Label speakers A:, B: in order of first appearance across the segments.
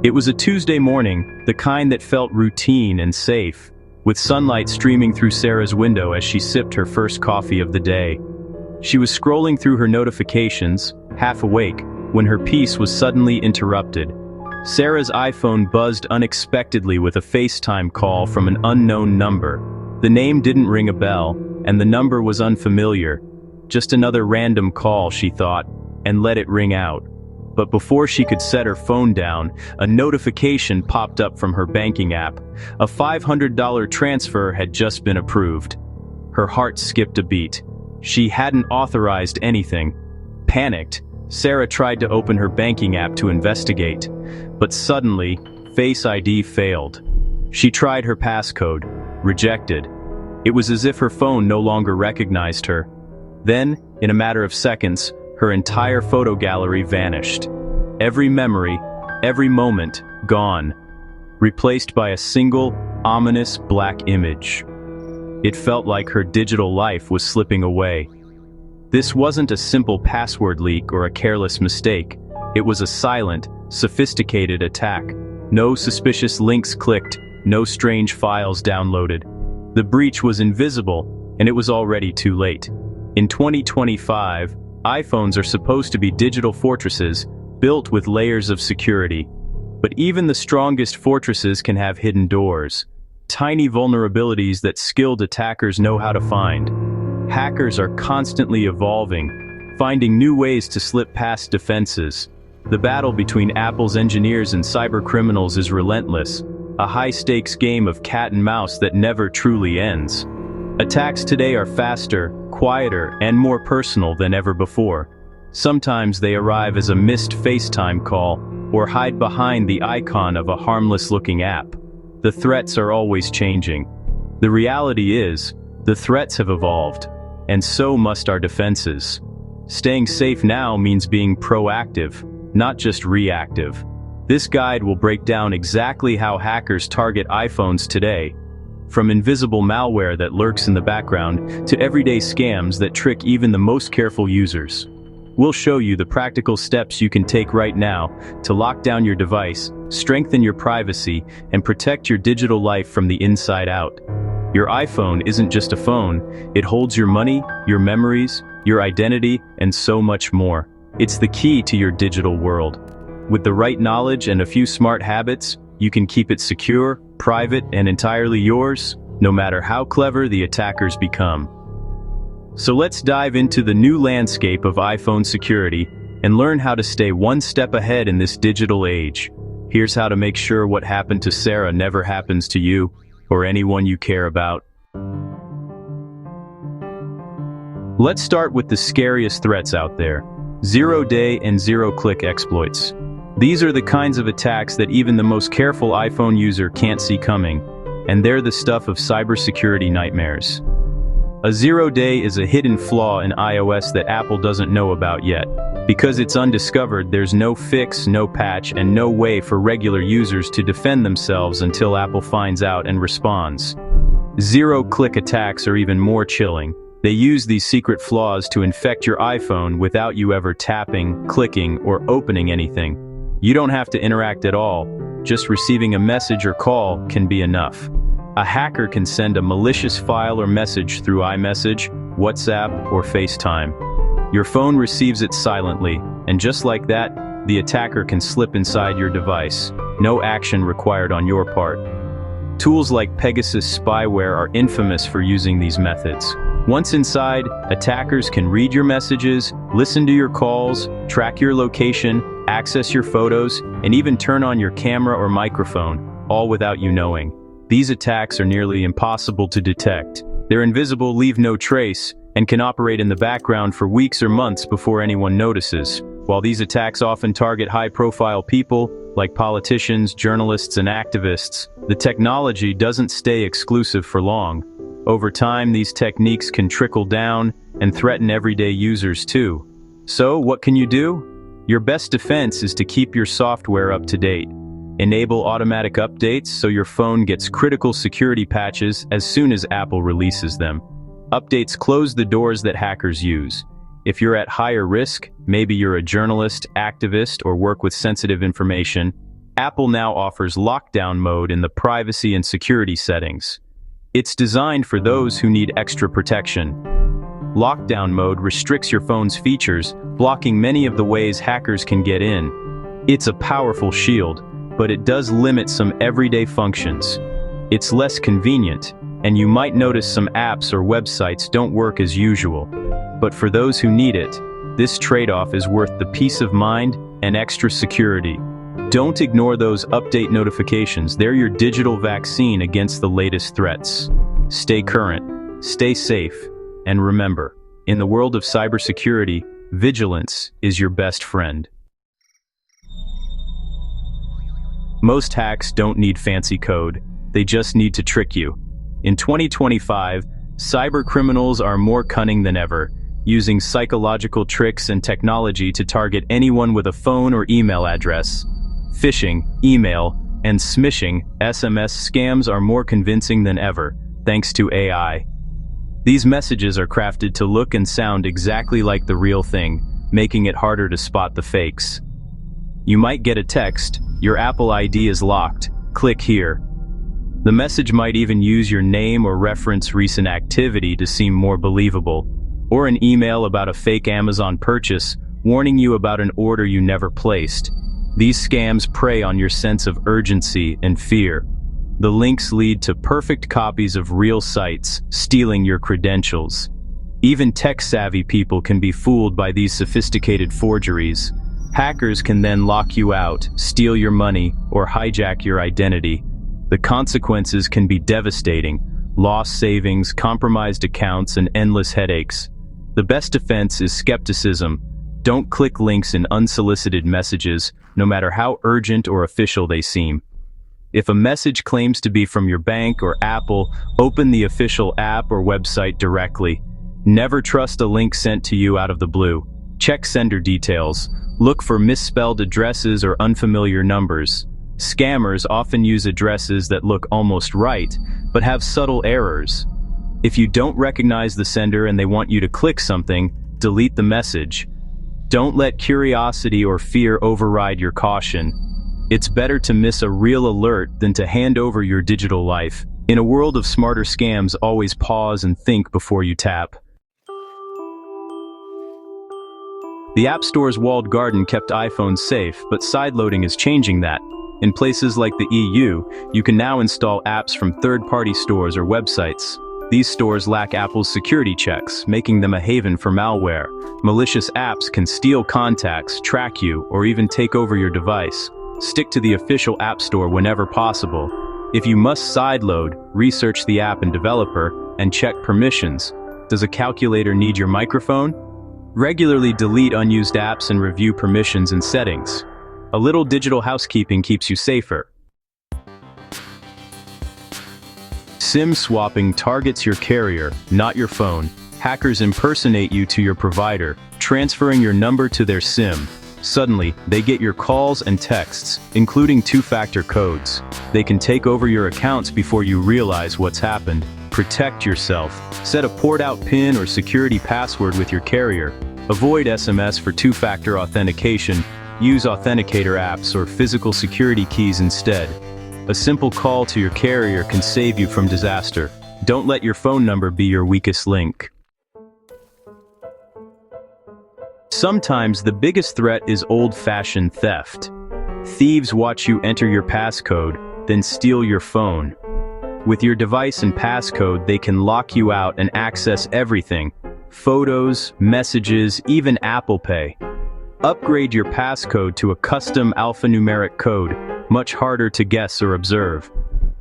A: It was a Tuesday morning, the kind that felt routine and safe, with sunlight streaming through Sarah's window as she sipped her first coffee of the day. She was scrolling through her notifications, half awake, when her peace was suddenly interrupted. Sarah's iPhone buzzed unexpectedly with a FaceTime call from an unknown number. The name didn't ring a bell, and the number was unfamiliar. Just another random call, she thought, and let it ring out. But before she could set her phone down, a notification popped up from her banking app. A $500 transfer had just been approved. Her heart skipped a beat. She hadn't authorized anything. Panicked, Sarah tried to open her banking app to investigate. But suddenly, Face ID failed. She tried her passcode. Rejected. It was as if her phone no longer recognized her. Then, in a matter of seconds, her entire photo gallery vanished. Every memory, every moment, gone. Replaced by a single, ominous black image. It felt like her digital life was slipping away. This wasn't a simple password leak or a careless mistake. It was a silent, sophisticated attack. No suspicious links clicked, no strange files downloaded. The breach was invisible, and it was already too late. In 2025, iPhones are supposed to be digital fortresses, built with layers of security. But even the strongest fortresses can have hidden doors. Tiny vulnerabilities that skilled attackers know how to find. Hackers are constantly evolving, finding new ways to slip past defenses. The battle between Apple's engineers and cybercriminals is relentless, a high-stakes game of cat and mouse that never truly ends. Attacks today are faster, quieter, and more personal than ever before. Sometimes they arrive as a missed FaceTime call, or hide behind the icon of a harmless-looking app. The threats are always changing. The reality is, the threats have evolved, and so must our defenses. Staying safe now means being proactive, not just reactive. This guide will break down exactly how hackers target iPhones today, from invisible malware that lurks in the background to everyday scams that trick even the most careful users. We'll show you the practical steps you can take right now to lock down your device, strengthen your privacy, and protect your digital life from the inside out. Your iPhone isn't just a phone, it holds your money, your memories, your identity, and so much more. It's the key to your digital world. With the right knowledge and a few smart habits, you can keep it secure, private, and entirely yours, no matter how clever the attackers become. So let's dive into the new landscape of iPhone security and learn how to stay one step ahead in this digital age. Here's how to make sure what happened to Sarah never happens to you or anyone you care about. Let's start with the scariest threats out there: zero-day and zero-click exploits. These are the kinds of attacks that even the most careful iPhone user can't see coming, and they're the stuff of cybersecurity nightmares. A zero-day is a hidden flaw in iOS that Apple doesn't know about yet. Because it's undiscovered, there's no fix, no patch, and no way for regular users to defend themselves until Apple finds out and responds. Zero-click attacks are even more chilling. They use these secret flaws to infect your iPhone without you ever tapping, clicking, or opening anything. You don't have to interact at all. Just receiving a message or call can be enough. A hacker can send a malicious file or message through iMessage, WhatsApp, or FaceTime. Your phone receives it silently, and just like that, the attacker can slip inside your device. No action required on your part. Tools like Pegasus spyware are infamous for using these methods. Once inside, attackers can read your messages, listen to your calls, track your location, access your photos, and even turn on your camera or microphone, all without you knowing. These attacks are nearly impossible to detect. They're invisible, leave no trace, and can operate in the background for weeks or months before anyone notices. While these attacks often target high-profile people, like politicians, journalists, and activists, the technology doesn't stay exclusive for long. Over time, these techniques can trickle down and threaten everyday users too. So, what can you do? Your best defense is to keep your software up to date. Enable automatic updates so your phone gets critical security patches as soon as Apple releases them. Updates close the doors that hackers use. If you're at higher risk, maybe you're a journalist, activist, or work with sensitive information, Apple now offers lockdown mode in the privacy and security settings. It's designed for those who need extra protection. Lockdown mode restricts your phone's features, blocking many of the ways hackers can get in. It's a powerful shield, but it does limit some everyday functions. It's less convenient, and you might notice some apps or websites don't work as usual. But for those who need it, this trade-off is worth the peace of mind and extra security. Don't ignore those update notifications. They're your digital vaccine against the latest threats. Stay current, stay safe, and remember, in the world of cybersecurity, vigilance is your best friend. Most hacks don't need fancy code, they just need to trick you. In 2025, cybercriminals are more cunning than ever, using psychological tricks and technology to target anyone with a phone or email address. Phishing, email, and smishing SMS scams are more convincing than ever, thanks to AI. These messages are crafted to look and sound exactly like the real thing, making it harder to spot the fakes. You might get a text, "Your Apple ID is locked, click here." The message might even use your name or reference recent activity to seem more believable, or an email about a fake Amazon purchase, warning you about an order you never placed. These scams prey on your sense of urgency and fear. The links lead to perfect copies of real sites, stealing your credentials. Even tech-savvy people can be fooled by these sophisticated forgeries. Hackers can then lock you out, steal your money, or hijack your identity. The consequences can be devastating: lost savings, compromised accounts, and endless headaches. The best defense is skepticism. Don't click links in unsolicited messages, no matter how urgent or official they seem. If a message claims to be from your bank or Apple, open the official app or website directly. Never trust a link sent to you out of the blue. Check sender details. Look for misspelled addresses or unfamiliar numbers. Scammers often use addresses that look almost right, but have subtle errors. If you don't recognize the sender and they want you to click something, delete the message. Don't let curiosity or fear override your caution. It's better to miss a real alert than to hand over your digital life. In a world of smarter scams, always pause and think before you tap. The App Store's walled garden kept iPhones safe, but sideloading is changing that. In places like the EU, you can now install apps from third-party stores or websites. These stores lack Apple's security checks, making them a haven for malware. Malicious apps can steal contacts, track you, or even take over your device. Stick to the official App Store whenever possible. If you must sideload, research the app and developer, and check permissions. Does a calculator need your microphone? Regularly delete unused apps and review permissions and settings. A little digital housekeeping keeps you safer. SIM swapping targets your carrier, not your phone. Hackers impersonate you to your provider, transferring your number to their SIM. Suddenly, they get your calls and texts, including two-factor codes. They can take over your accounts before you realize what's happened. Protect yourself. Set a port-out PIN or security password with your carrier. Avoid SMS for two-factor authentication. Use authenticator apps or physical security keys instead. A simple call to your carrier can save you from disaster. Don't let your phone number be your weakest link. Sometimes the biggest threat is old-fashioned theft. Thieves watch you enter your passcode, then steal your phone. With your device and passcode, they can lock you out and access everything: photos, messages, even Apple Pay. Upgrade your passcode to a custom alphanumeric code, much harder to guess or observe.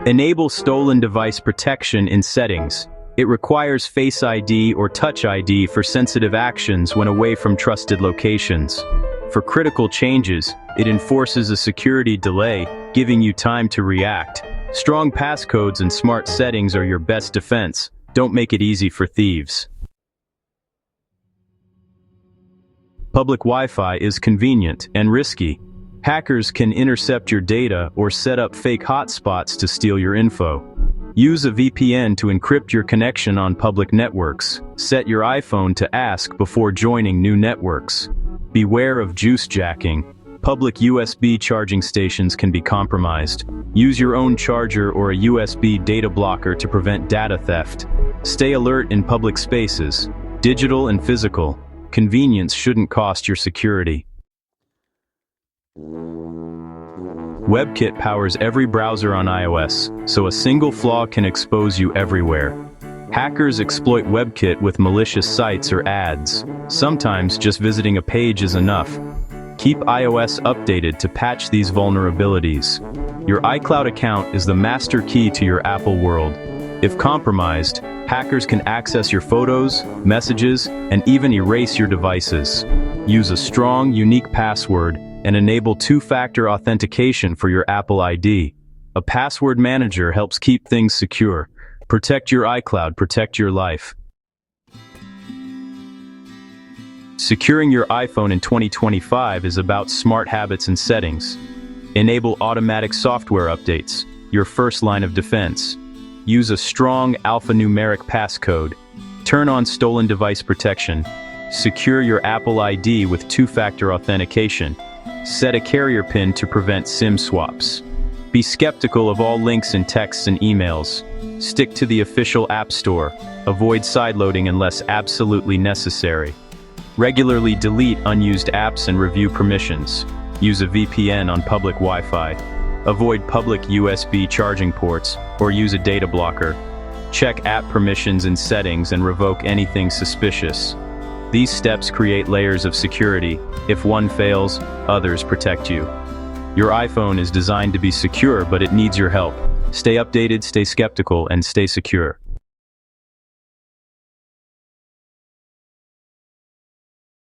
A: Enable stolen device protection in settings. It requires Face ID or Touch ID for sensitive actions when away from trusted locations. For critical changes, it enforces a security delay, giving you time to react. Strong passcodes and smart settings are your best defense. Don't make it easy for thieves. Public Wi-Fi is convenient and risky. Hackers can intercept your data or set up fake hotspots to steal your info. Use a VPN to encrypt your connection on public networks. Set your iPhone to ask before joining new networks. Beware of juice jacking. Public USB charging stations can be compromised. Use your own charger or a USB data blocker to prevent data theft. Stay alert in public spaces, digital and physical. Convenience shouldn't cost your security. WebKit powers every browser on iOS, so a single flaw can expose you everywhere. Hackers exploit WebKit with malicious sites or ads. Sometimes just visiting a page is enough. Keep iOS updated to patch these vulnerabilities. Your iCloud account is the master key to your Apple world. If compromised, hackers can access your photos, messages, and even erase your devices. Use a strong, unique password and enable two-factor authentication for your Apple ID. A password manager helps keep things secure. Protect your iCloud, protect your life. Securing your iPhone in 2025 is about smart habits and settings. Enable automatic software updates, your first line of defense. Use a strong alphanumeric passcode. Turn on stolen device protection. Secure your Apple ID with two-factor authentication. Set a carrier PIN to prevent SIM swaps. Be skeptical of all links in texts and emails. Stick to the official App Store. Avoid sideloading unless absolutely necessary. Regularly delete unused apps and review permissions. Use a VPN on public Wi-Fi. Avoid public USB charging ports or use a data blocker. Check app permissions and settings and revoke anything suspicious. These steps create layers of security. If one fails, others protect you. Your iPhone is designed to be secure, but it needs your help. Stay updated, stay skeptical, and stay secure.